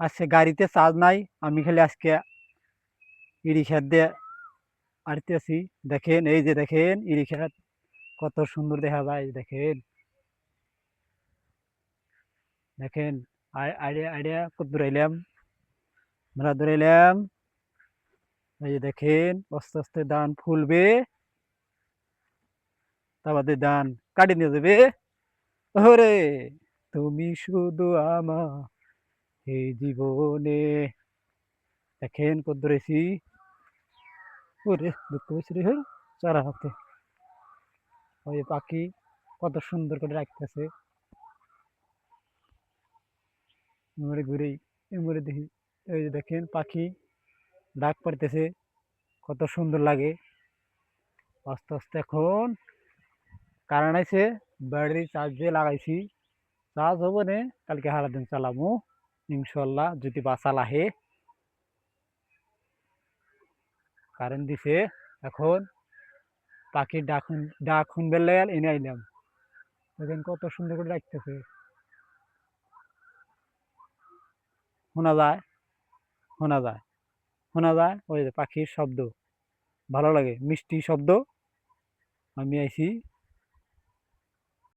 আজকে গাড়িতে চার্জ নাই, আমি খালি আজকে ই-রিক্সার দিয়ে আসতেছি। দেখেন, এই যে দেখেন ই-রিক্সা কত সুন্দর দেখা যায়। দেখেন দেখেন আইডিয়া আইডিয়া কত দূরাইলাম, আমরা দূরাইলাম। এই যে দেখেন আস্তে আস্তে ধান ফুলবে, তারপরে ধান কাটি নিয়ে যাবে। ওরে তুমি শুধু আমার এই জীবনে। দেখেন কত দূরেছি। ওরে দুঃখ পেয়েছি রে, চারা হাতে ওই পাখি কত সুন্দর করে রাখতেছে। ঘুরে ঘুরেই ঘুরে দেখি, এই যে দেখেন পাখি ডাক পারতেছে, কত সুন্দর লাগে। আস্তে আস্তে এখন কারেন্ট আইছে, ব্যাটারি চার্জ দিয়ে লাগাইছি, চার্জ হবো নে, কালকে সারাদিন চালামু ইনশাল্লাহ যদি বাসাল আহে। কারেন্ট দিছে, এখন পাখির ডাক শুনবে লাগাল এনে আইলাম। দেখেন কত সুন্দর করে রাখতেছে, শোনা যায়, শোনা যায়, শোনা যায় ওই যে পাখির শব্দ, ভালো লাগে মিষ্টি শব্দ। আমি আইছি